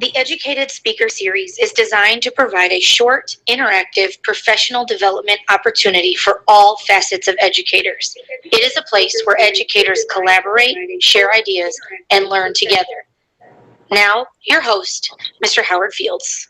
The Educated Speaker Series is designed to provide a short, interactive, professional development opportunity for all facets of educators. It is a place where educators collaborate, share ideas, and learn together. Now, your host, Mr. Howard Fields.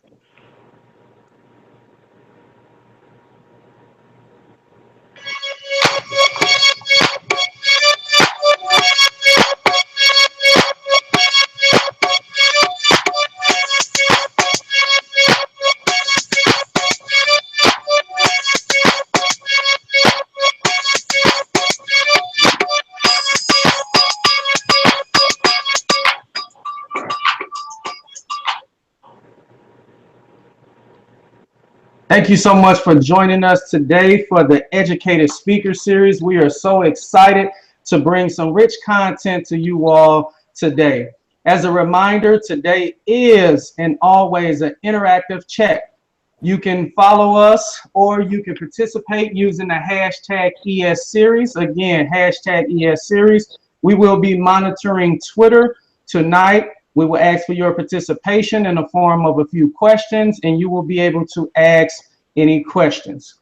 Thank you so much for joining us today for the Educated Speaker Series. We are so excited to bring some rich content to you all today. As a reminder, today is and always an interactive chat. You can follow us or you can participate using the hashtag ES Series. Again, hashtag ES Series. We will be monitoring Twitter tonight. We will ask for your participation in the form of a few questions, and you will be able to ask any questions.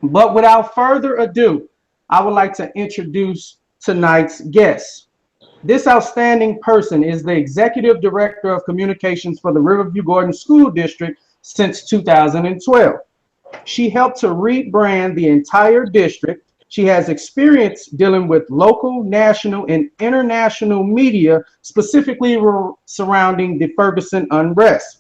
But without further ado, I would like to introduce tonight's guest. This outstanding person is the Executive Director of Communications for the Riverview Gordon School District since 2012. She helped to rebrand the entire district. She has experience dealing with local, national, and international media, specifically surrounding the Ferguson unrest.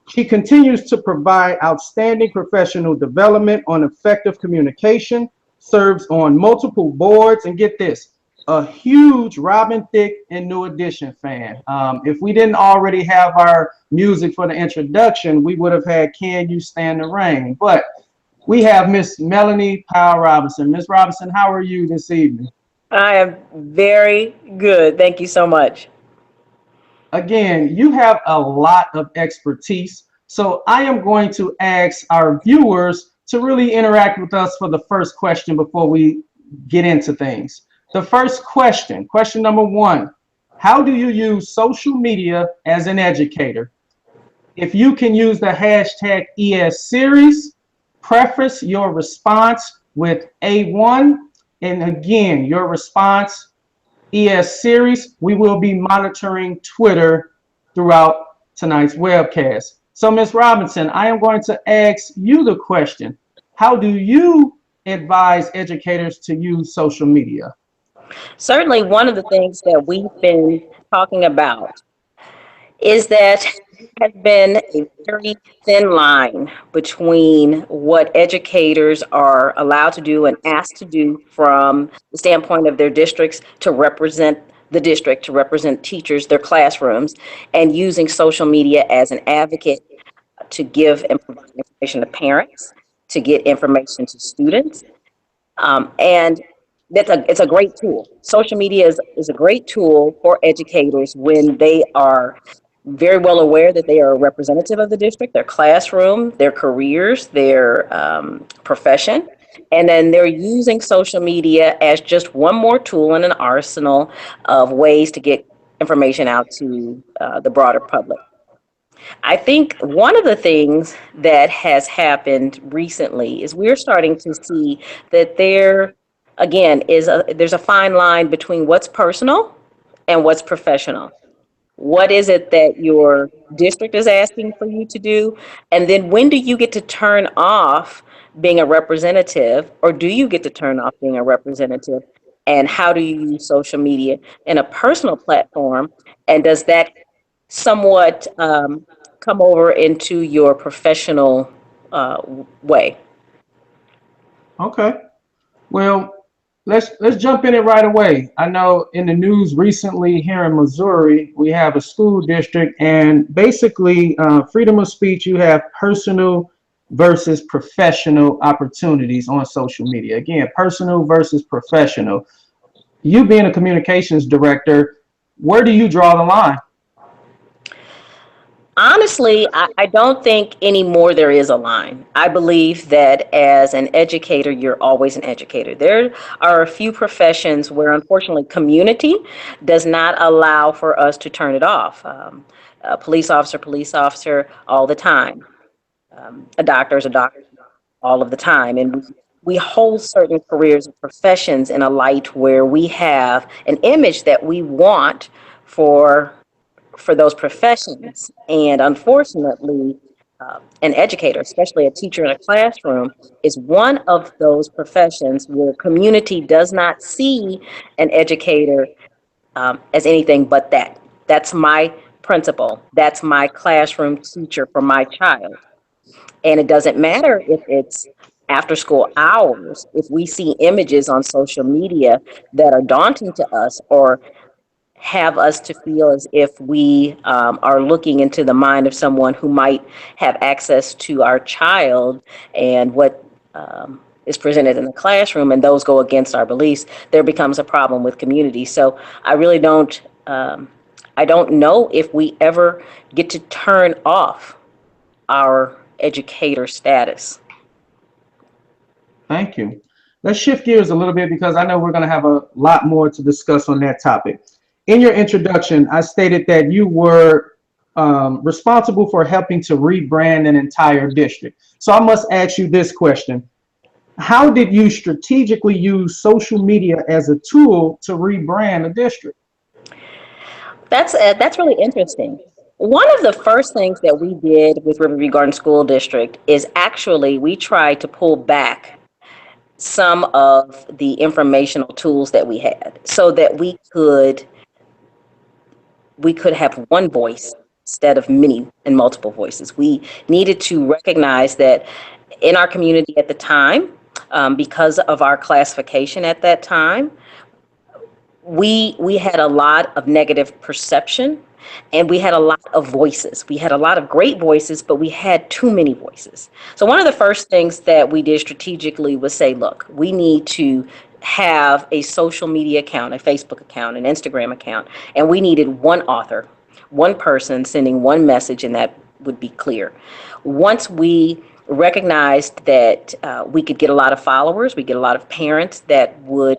She continues to provide outstanding professional development on effective communication, serves on multiple boards, and get this, a huge Robin Thicke and New Edition fan. If we didn't already have our music for the introduction, we would have had Can You Stand the Rain? But we have Miss Melanie Powell Robinson. Miss Robinson, how are you this evening? I am very good. Thank you so much. Again, you have a lot of expertise. So I am going to ask our viewers to really interact with us for the first question before we get into things. The first question number one, how do you use social media as an educator? If you can use the hashtag ES Series, preface your response with A1, and again, your response, ES Series. We will be monitoring Twitter throughout tonight's webcast. So, Ms. Robinson, I am going to ask you the question. How do you advise educators to use social media? Certainly, one of the things that we've been talking about is that there has been a very thin line between what educators are allowed to do and asked to do from the standpoint of their districts to represent the district, to represent teachers, their classrooms, and using social media as an advocate to give and provide information to parents, to get information to students. And it's a great tool. Social media is a great tool for educators when they are very well aware that they are a representative of the district, their classroom, their careers, their profession. And then they're using social media as just one more tool in an arsenal of ways to get information out to the broader public. I think one of the things that has happened recently is we're starting to see that there, again, there's a fine line between what's personal and what's professional. What is it that your district is asking for you to do? And then when do you get to turn off being a representative, or do you get to turn off being a representative? And how do you use social media in a personal platform? And does that somewhat come over into your professional way? Okay. Well, let's jump in it right away. I know in the news recently here in Missouri, we have a school district, and basically freedom of speech, you have personal versus professional opportunities on social media. Again, personal versus professional. You being a communications director, where do you draw the line? Honestly, I don't think anymore there is a line. I believe that as an educator, you're always an educator. There are a few professions where, unfortunately, community does not allow for us to turn it off. A police officer all the time. A doctor is a doctor all of the time. And we hold certain careers and professions in a light where we have an image that we want for for those professions. And unfortunately, an educator, especially a teacher in a classroom, is one of those professions where community does not see an educator as anything but that. That's my principal. That's my classroom teacher for my child. And it doesn't matter if it's after school hours, if we see images on social media that are daunting to us or have us to feel as if we are looking into the mind of someone who might have access to our child and what is presented in the classroom, and those go against our beliefs, there becomes a problem with community. So I really don't, I don't know if we ever get to turn off our educator status. Thank you. Let's shift gears a little bit because I know we're going to have a lot more to discuss on that topic. In your introduction, I stated that you were responsible for helping to rebrand an entire district. So I must ask you this question. How did you strategically use social media as a tool to rebrand a district? That's really interesting. One of the first things that we did with Riverview Garden School District is actually we tried to pull back some of the informational tools that we had so that we could have one voice instead of many and multiple voices. We needed to recognize that in our community at the time, because of our classification at that time, we had a lot of negative perception and we had a lot of voices. We had a lot of great voices, but we had too many voices. So one of the first things that we did strategically was say, look, we need to have a social media account, a Facebook account, an Instagram account, and we needed one author, one person sending one message, and that would be clear. Once we recognized that we could get a lot of followers, we get a lot of parents that would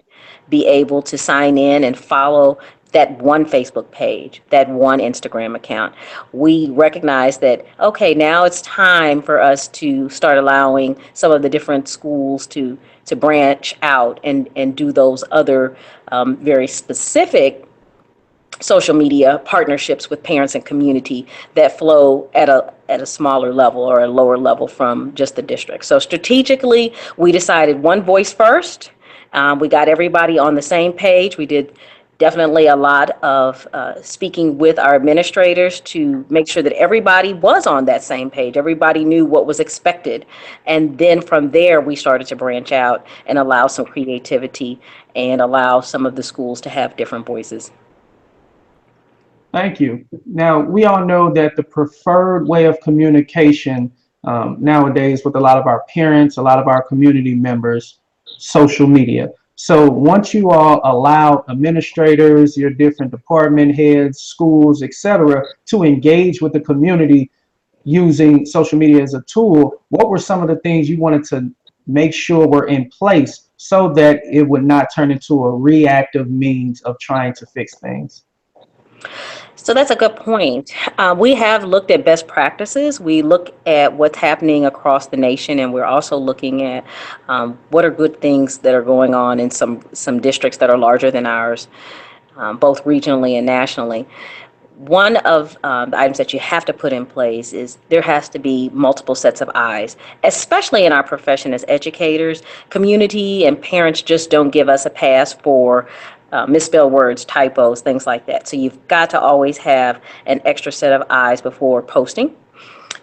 be able to sign in and follow that one Facebook page, that one Instagram account. We recognize that, okay, now it's time for us to start allowing some of the different schools to branch out and do those other very specific social media partnerships with parents and community that flow at a smaller level or a lower level from just the district. So strategically, we decided one voice first. We got everybody on the same page. We did definitely a lot of speaking with our administrators to make sure that everybody was on that same page. Everybody knew what was expected. And then from there, we started to branch out and allow some creativity and allow some of the schools to have different voices. Thank you. Now, we all know that the preferred way of communication nowadays with a lot of our parents, a lot of our community members, social media. So once you all allow administrators, your different department heads, schools, etc., to engage with the community using social media as a tool, what were some of the things you wanted to make sure were in place so that it would not turn into a reactive means of trying to fix things? So that's a good point. We have looked at best practices. We look at what's happening across the nation, and we're also looking at what are good things that are going on in some districts that are larger than ours, both regionally and nationally. One of the items that you have to put in place is there has to be multiple sets of eyes, especially in our profession as educators. Community and parents just don't give us a pass for misspelled words, typos, things like that. So you've got to always have an extra set of eyes before posting.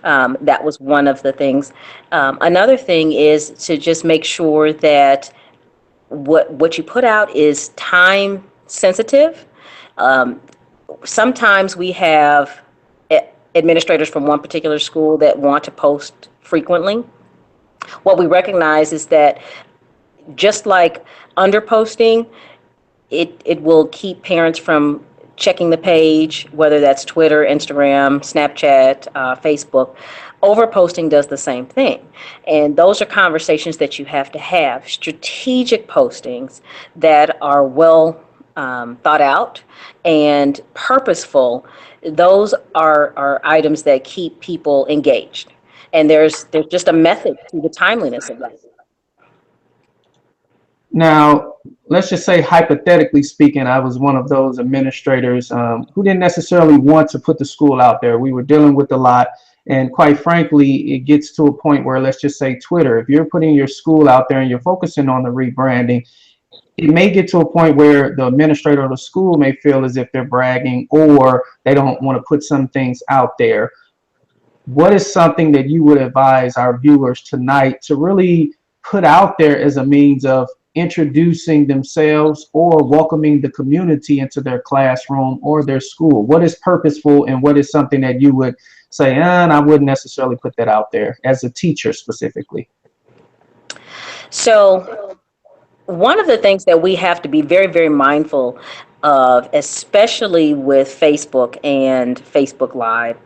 That was one of the things. Another thing is to just make sure that what you put out is time sensitive. Sometimes we have administrators from one particular school that want to post frequently. What we recognize is that just like underposting, it will keep parents from checking the page, whether that's Twitter, Instagram, Snapchat, Facebook. Overposting does the same thing. And those are conversations that you have to have. Strategic postings that are well thought out and purposeful, those are items that keep people engaged. And there's just a method to the timeliness of that. Now, let's just say, hypothetically speaking, I was one of those administrators who didn't necessarily want to put the school out there. We were dealing with a lot. And quite frankly, it gets to a point where, let's just say Twitter, if you're putting your school out there and you're focusing on the rebranding, it may get to a point where the administrator of the school may feel as if they're bragging, or they don't want to put some things out there. What is something that you would advise our viewers tonight to really put out there as a means of introducing themselves or welcoming the community into their classroom or their school? What is purposeful, and what is something that you would say, and I wouldn't necessarily put that out there as a teacher specifically? So one of the things that we have to be very, very mindful of, especially with Facebook and Facebook Live,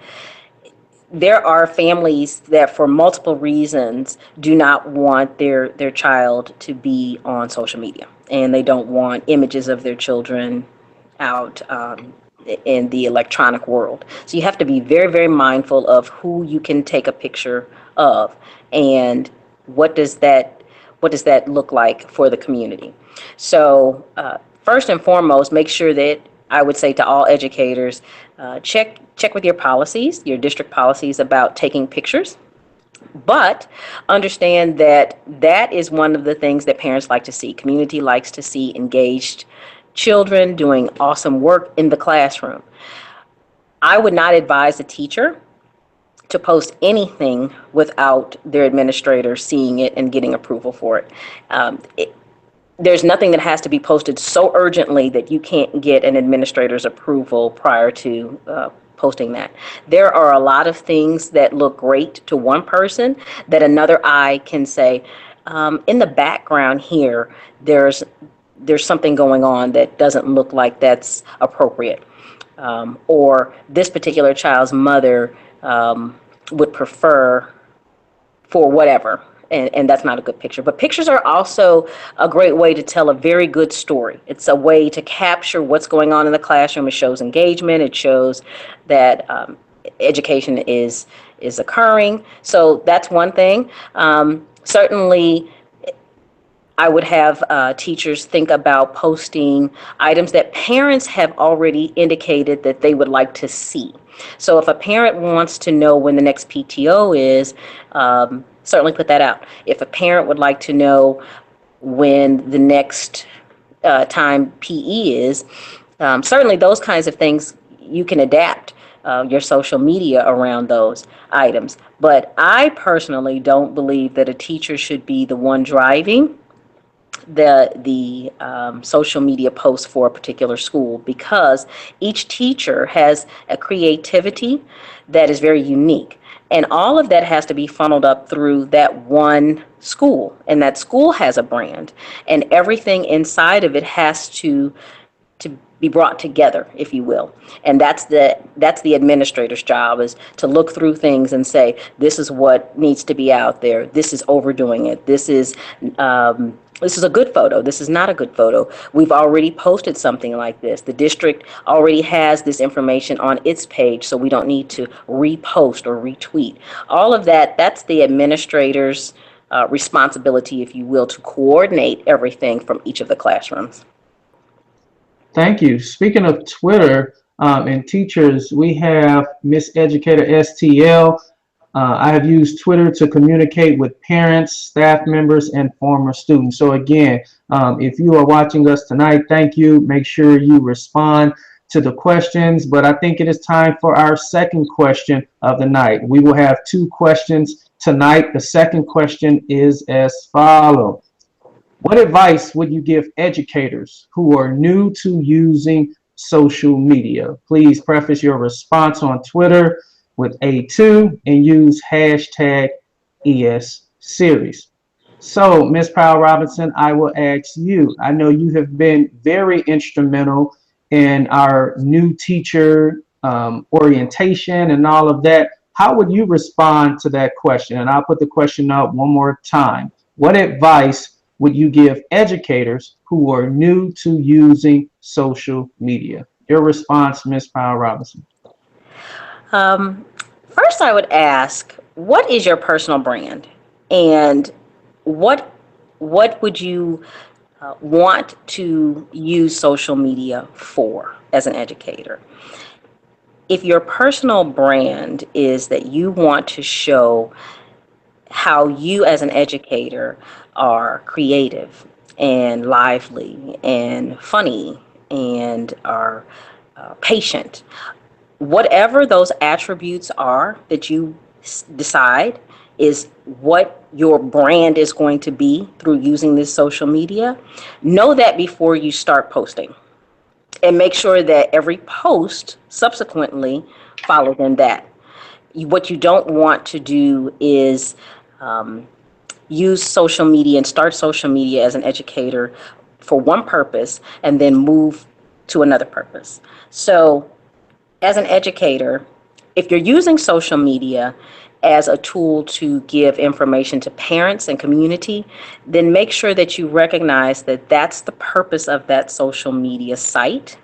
there are families that for multiple reasons do not want their child to be on social media, and they don't want images of their children out in the electronic world. So you have to be very, very mindful of who you can take a picture of, and what does that look like for the community. So first and foremost, make sure that, I would say to all educators, check with your policies, your district policies about taking pictures. But understand that that is one of the things that parents like to see. Community likes to see engaged children doing awesome work in the classroom. I would not advise a teacher to post anything without their administrator seeing it and getting approval for it. There's nothing that has to be posted so urgently that you can't get an administrator's approval prior to posting that. There are a lot of things that look great to one person that another eye can say, in the background here, there's something going on that doesn't look like that's appropriate. Or this particular child's mother would prefer for whatever. And that's not a good picture. But pictures are also a great way to tell a very good story. It's a way to capture what's going on in the classroom. It shows engagement. It shows that education is occurring. So that's one thing. Certainly, I would have teachers think about posting items that parents have already indicated that they would like to see. So if a parent wants to know when the next PTO is, certainly put that out. If a parent would like to know when the next time PE is, certainly those kinds of things, you can adapt your social media around those items. But I personally don't believe that a teacher should be the one driving the social media posts for a particular school, because each teacher has a creativity that is very unique. And all of that has to be funneled up through that one school. And that school has a brand. And everything inside of it has to be brought together, if you will. And that's the administrator's job, is to look through things and say, this is what needs to be out there. This is overdoing it. This is a good photo. This is not a good photo. We've already posted something like this. The district already has this information on its page, so we don't need to repost or retweet. All of that, that's the administrator's responsibility, if you will, to coordinate everything from each of the classrooms. Thank you. Speaking of Twitter and teachers, we have Miss Educator STL. I have used Twitter to communicate with parents, staff members, and former students. So again, if you are watching us tonight, thank you. Make sure you respond to the questions. But I think it is time for our second question of the night. We will have two questions tonight. The second question is as follows. What advice would you give educators who are new to using social media? Please preface your response on Twitter with A2 and use hashtag ESSeries. So, Ms. Powell Robinson, I will ask you. I know you have been very instrumental in our new teacher orientation and all of that, how would you respond to that question? And I'll put the question up one more time. What advice would you give educators who are new to using social media? Your response, Ms. Powell Robinson. Um, First, I would ask, what is your personal brand, and what would you want to use social media for as an educator? If your personal brand is that you want to show how you as an educator are creative and lively and funny and are patient, whatever those attributes are that you decide is what your brand is going to be through using this social media, know that before you start posting. And make sure that every post subsequently follows in that. What you don't want to do is use social media and start social media as an educator for one purpose and then move to another purpose. So as an educator, if you're using social media as a tool to give information to parents and community, then make sure that you recognize that that's the purpose of that social media site,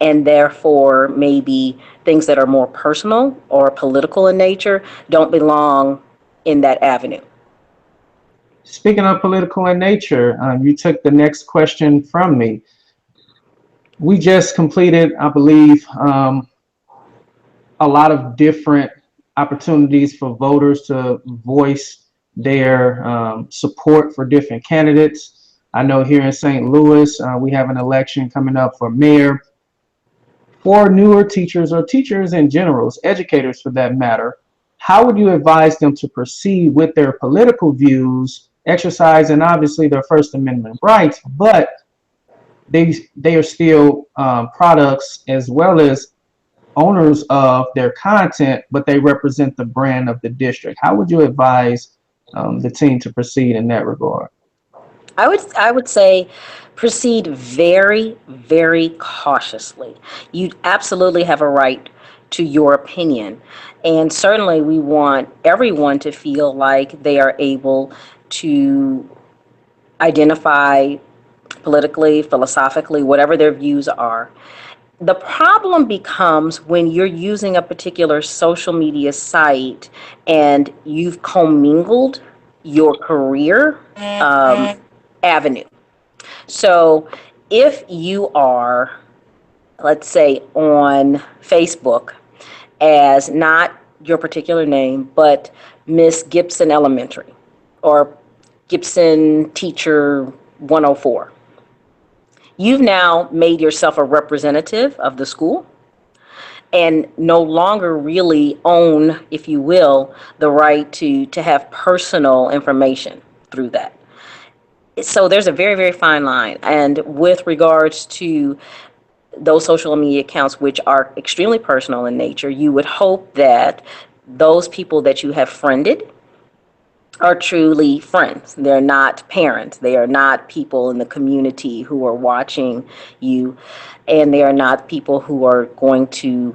and therefore maybe things that are more personal or political in nature don't belong in that avenue. Speaking of political in nature, you took the next question from me. We just completed, I believe, a lot of different opportunities for voters to voice their support for different candidates. I know here in St. Louis, we have an election coming up for mayor. For newer teachers or teachers in general, educators for that matter, how would you advise them to proceed with their political views, exercising obviously their First Amendment rights, but they are still products as well as owners of their content, but they represent the brand of the district? How would you advise the team to proceed in that regard? I would say proceed very, very cautiously. You absolutely have a right to your opinion. And certainly we want everyone to feel like they are able to identify politically, philosophically, whatever their views are. The problem becomes when you're using a particular social media site and you've commingled your career avenue. So if you are, let's say, on Facebook as not your particular name, but Miss Gibson Elementary or Gibson Teacher 104, you've now made yourself a representative of the school and no longer really own, if you will, the right to have personal information through that. So there's a very, very fine line. And with regards to those social media accounts, which are extremely personal in nature, you would hope that those people that you have friended are truly friends. They're not parents. They are not people in the community who are watching you. And they are not people who are going to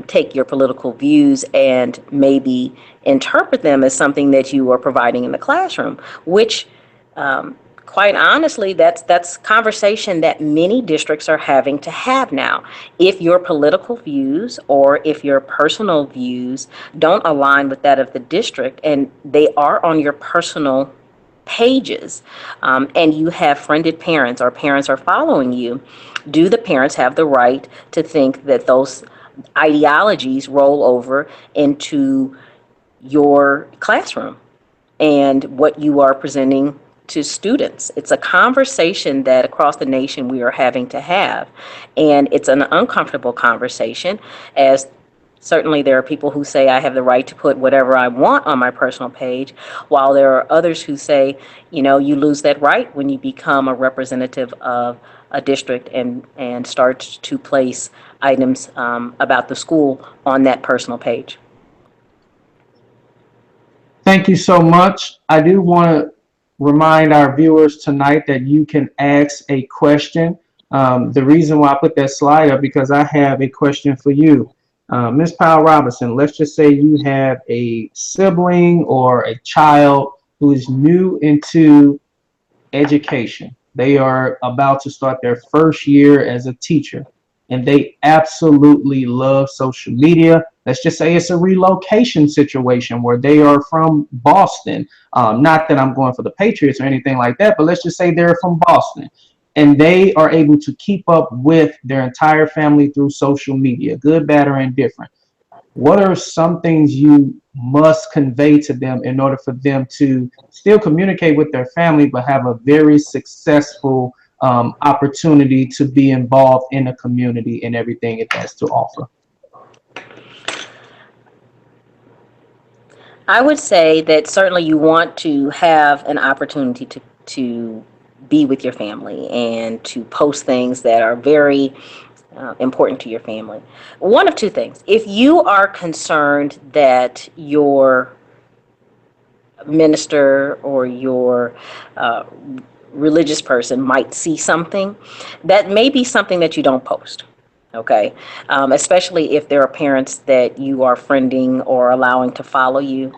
take your political views and maybe interpret them as something that you are providing in the classroom, which quite honestly, that's conversation that many districts are having to have now. If your political views or if your personal views don't align with that of the district and they are on your personal pages, and you have friended parents or parents are following you, do the parents have the right to think that those ideologies roll over into your classroom and what you are presenting to students? It's a conversation that across the nation we are having to have, and it's an uncomfortable conversation, as certainly there are people who say I have the right to put whatever I want on my personal page, while there are others who say, you know, you lose that right when you become a representative of a district and start to place items about the school on that personal page. Thank you so much. I do want to remind our viewers tonight that you can ask a question The reason why I put that slide up because I have a question for you. Ms. Powell Robinson, let's just say you have a sibling or a child who is new into education. They are about to start their first year as a teacher, and they absolutely love social media. Let's just say it's a relocation situation where they are from Boston. Not that I'm going for the Patriots or anything like that, but let's just say they're from Boston. And they are able to keep up with their entire family through social media, good, bad, or indifferent. What are some things you must convey to them in order for them to still communicate with their family, but have a very successful opportunity to be involved in the community and everything it has to offer? I would say that certainly you want to have an opportunity to be with your family and to post things that are very important to your family. One of two things. If you are concerned that your minister or your uh, religious person might see something, that may be something that you don't post. Okay, especially if there are parents that you are friending or allowing to follow you,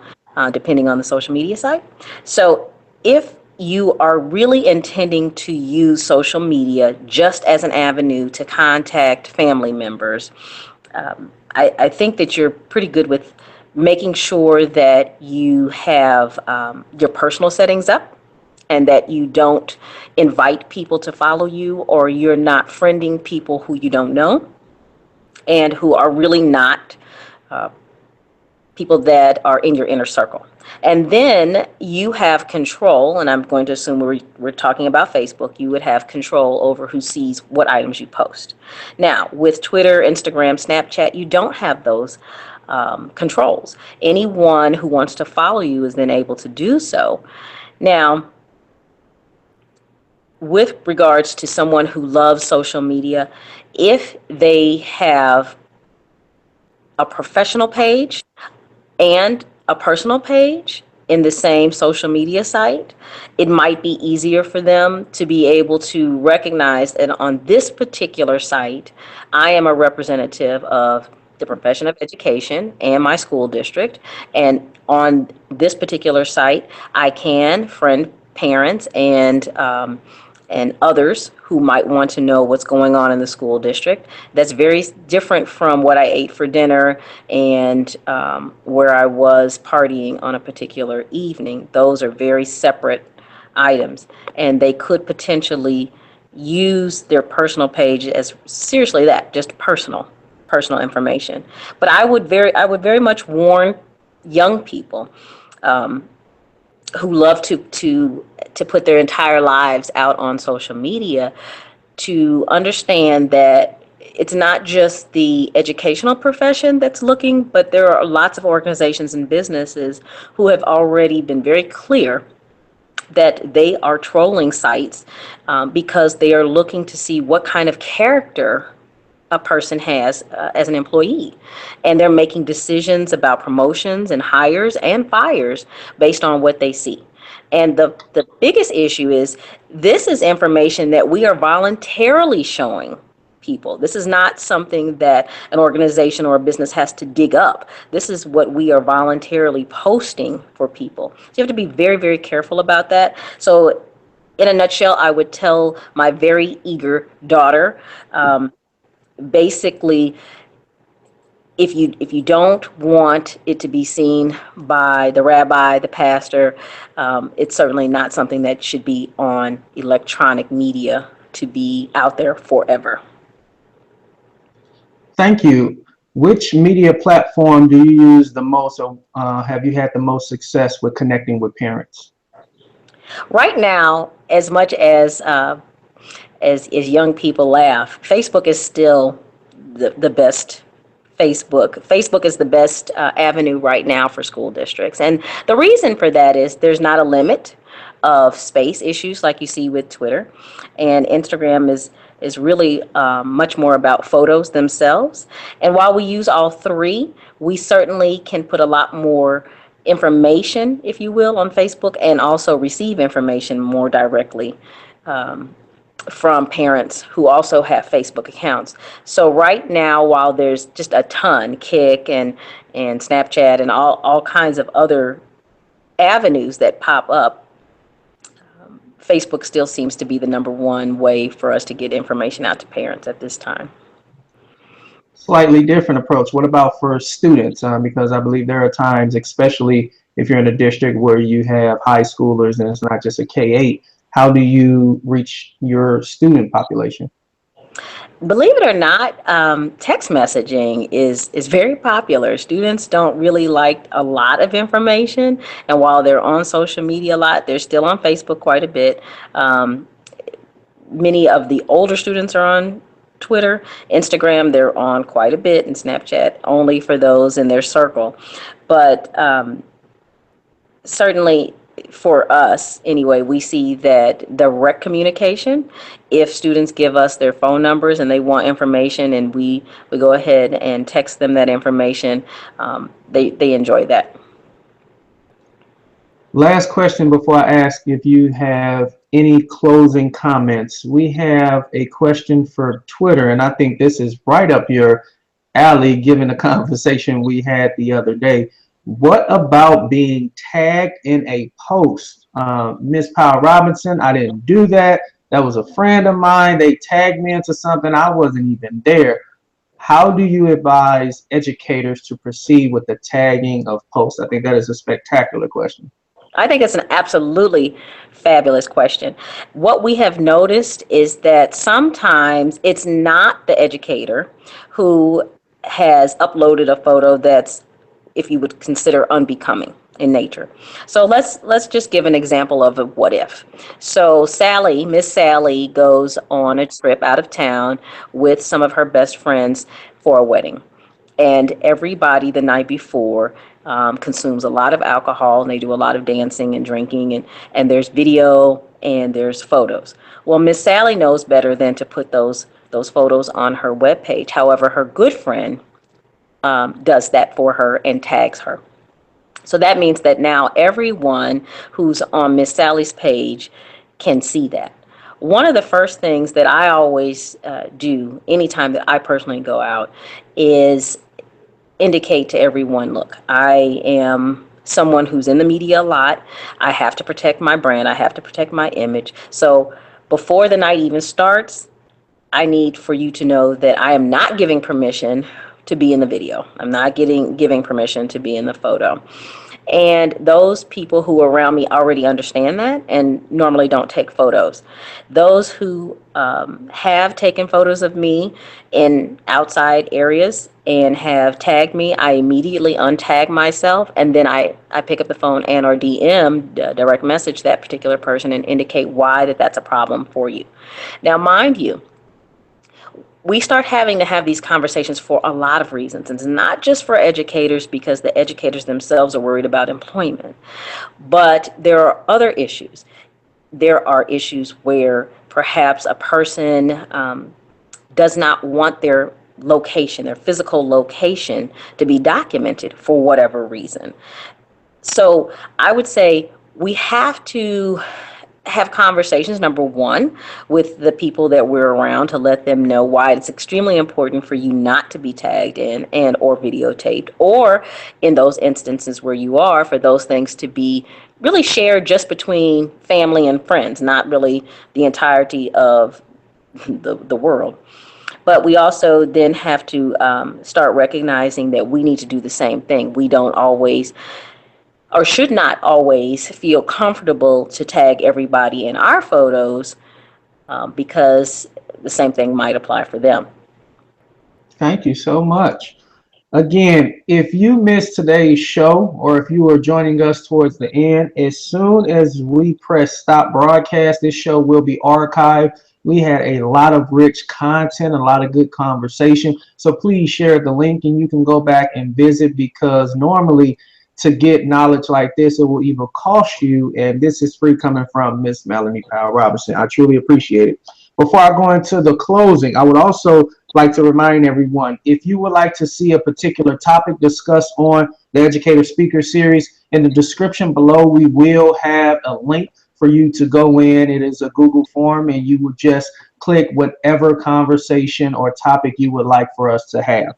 depending on the social media site. So if you are really intending to use social media just as an avenue to contact family members, I think that you're pretty good with making sure that you have your personal settings up and that you don't invite people to follow you, or you're not friending people who you don't know and who are really not people that are in your inner circle. And then you have control, and I'm going to assume we're talking about Facebook, you would have control over who sees what items you post. Now, with Twitter, Instagram, Snapchat, you don't have those controls. Anyone who wants to follow you is then able to do so. Now, with regards to someone who loves social media, if they have a professional page and a personal page in the same social media site, it might be easier for them to be able to recognize that on this particular site, I am a representative of the profession of education and my school district. And on this particular site, I can friend parents and others who might want to know what's going on in the school district. That's very different from what I ate for dinner and where I was partying on a particular evening. Those are very separate items, and they could potentially use their personal page as seriously that, just personal information. But I would very much warn young people who love to put their entire lives out on social media to understand that it's not just the educational profession that's looking, but there are lots of organizations and businesses who have already been very clear that they are trolling sites because they are looking to see what kind of character a person has as an employee. And they're making decisions about promotions and hires and fires based on what they see. And the biggest issue is this is information that we are voluntarily showing people. This is not something that an organization or a business has to dig up. This is what we are voluntarily posting for people. So you have to be very, very careful about that. So in a nutshell, I would tell my very eager daughter, basically, if you don't want it to be seen by the rabbi, the pastor, it's certainly not something that should be on electronic media to be out there forever. Thank you. Which media platform do you use the most, or have you had the most success with connecting with parents? Right now, as much as young people laugh, Facebook is still the best. Facebook is the best avenue right now for school districts. And the reason for that is there's not a limit of space issues like you see with Twitter. And Instagram is really much more about photos themselves. And while we use all three, we certainly can put a lot more information, if you will, on Facebook, and also receive information more directly from parents who also have Facebook accounts. So right now, while there's just a ton, Kik and Snapchat and all kinds of other avenues that pop up, Facebook still seems to be the number one way for us to get information out to parents at this time. Slightly different approach. What about for students? Because I believe there are times, especially if you're in a district where you have high schoolers and it's not just a K-8, how do you reach your student population? Believe it or not, text messaging is very popular. Students don't really like a lot of information, and while they're on social media a lot, they're still on Facebook quite a bit. Many of the older students are on Twitter, Instagram, they're on quite a bit, and Snapchat only for those in their circle. But certainly for us anyway, we see that direct communication, if students give us their phone numbers and they want information and we go ahead and text them that information, they enjoy that. Last question before I ask if you have any closing comments. We have a question for Twitter, and I think this is right up your alley given the conversation we had the other day. What about being tagged in a post? Miss Powell Robinson, I didn't do that. That was a friend of mine. They tagged me into something. I wasn't even there. How do you advise educators to proceed with the tagging of posts? I think that is a spectacular question. I think it's an absolutely fabulous question. What we have noticed is that sometimes it's not the educator who has uploaded a photo that's, if you would consider, unbecoming in nature. So let's just give an example of a what if. So Sally, Miss Sally, goes on a trip out of town with some of her best friends for a wedding. And everybody the night before consumes a lot of alcohol, and they do a lot of dancing and drinking, and there's video and there's photos. Well, Miss Sally knows better than to put those photos on her webpage. However, her good friend does that for her and tags her. So that means that now everyone who's on Miss Sally's page can see that. One of the first things that I always do anytime that I personally go out is indicate to everyone, look, I am someone who's in the media a lot. I have to protect my brand. I have to protect my image. So before the night even starts, I need for you to know that I am not giving permission to be in the video. I'm not giving permission to be in the photo. And those people who are around me already understand that and normally don't take photos. Those who have taken photos of me in outside areas and have tagged me, I immediately untag myself, and then I pick up the phone and or DM, direct message that particular person and indicate why that's a problem for you. Now, mind you, we start having to have these conversations for a lot of reasons. And it's not just for educators because the educators themselves are worried about employment. But there are other issues. There are issues where perhaps a person does not want their location, their physical location, to be documented for whatever reason. So I would say we have to have conversations, number one, with the people that we're around to let them know why it's extremely important for you not to be tagged in and or videotaped, or in those instances where you are, for those things to be really shared just between family and friends, not really the entirety of the world. But we also then have to start recognizing that we need to do the same thing. We don't always or should not always feel comfortable to tag everybody in our photos because the same thing might apply for them. Thank you so much. Again, if you missed today's show or if you are joining us towards the end, as soon as we press stop broadcast, this show will be archived. We had a lot of rich content, a lot of good conversation. So please share the link and you can go back and visit, because normally to get knowledge like this, it will even cost you, and this is free coming from Miss Melanie Powell Robinson. I truly appreciate it. Before I go into the closing, I would also like to remind everyone, if you would like to see a particular topic discussed on the Educator Speaker Series, in the description below, we will have a link for you to go in. It is a Google form, and you would just click whatever conversation or topic you would like for us to have.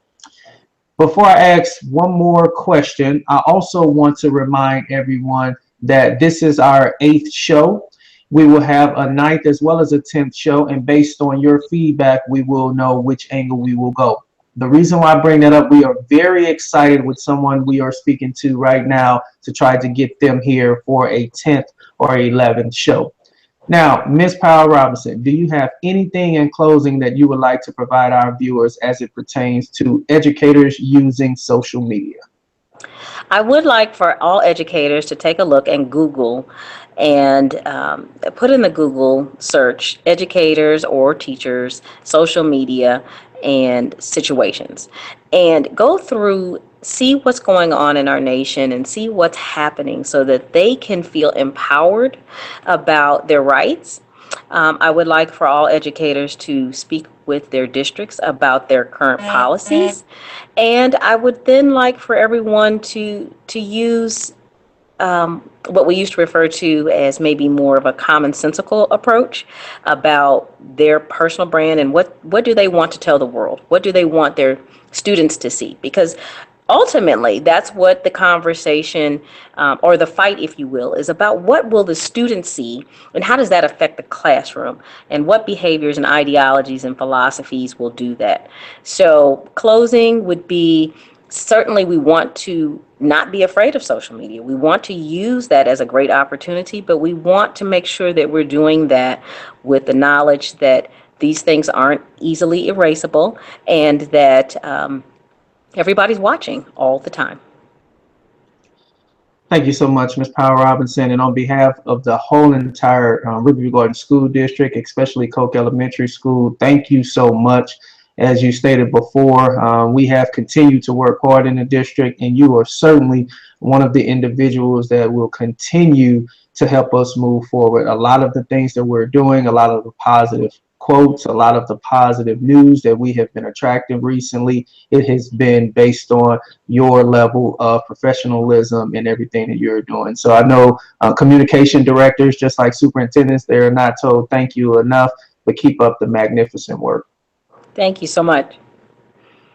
Before I ask one more question, I also want to remind everyone that this is our 8th show. We will have a 9th as well as a 10th show, and based on your feedback, we will know which angle we will go. The reason why I bring that up, we are very excited with someone we are speaking to right now to try to get them here for a 10th or 11th show. Now, Ms. Powell Robinson, do you have anything in closing that you would like to provide our viewers as it pertains to educators using social media? I would like for all educators to take a look and Google and put in the Google search educators or teachers, social media, and situations. And go through, see what's going on in our nation and see what's happening so that they can feel empowered about their rights. I would like for all educators to speak with their districts about their current policies. And I would then like for everyone to use what we used to refer to as maybe more of a commonsensical approach about their personal brand and what do they want to tell the world? What do they want their students to see? Because ultimately, that's what the conversation or the fight, if you will, is about. What will the students see and how does that affect the classroom? And what behaviors and ideologies and philosophies will do that? So closing would be, certainly we want to not be afraid of social media. We want to use that as a great opportunity, but we want to make sure that we're doing that with the knowledge that these things aren't easily erasable and that everybody's watching all the time. Thank you so much, Ms. Powell Robinson. And on behalf of the whole entire Riverview Garden School District, especially Koch Elementary School, thank you so much. As you stated before, we have continued to work hard in the district, and you are certainly one of the individuals that will continue to help us move forward. A lot of the things that we're doing, a lot of the positive quotes, a lot of the positive news that we have been attracting recently, it has been based on your level of professionalism and everything that you're doing. So I know communication directors, just like superintendents, they are not told thank you enough, but keep up the magnificent work. Thank you so much.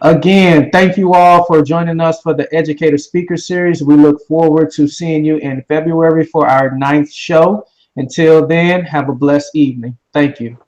Again, thank you all for joining us for the Educator Speaker Series. We look forward to seeing you in February for our 9th show. Until then, have a blessed evening. Thank you.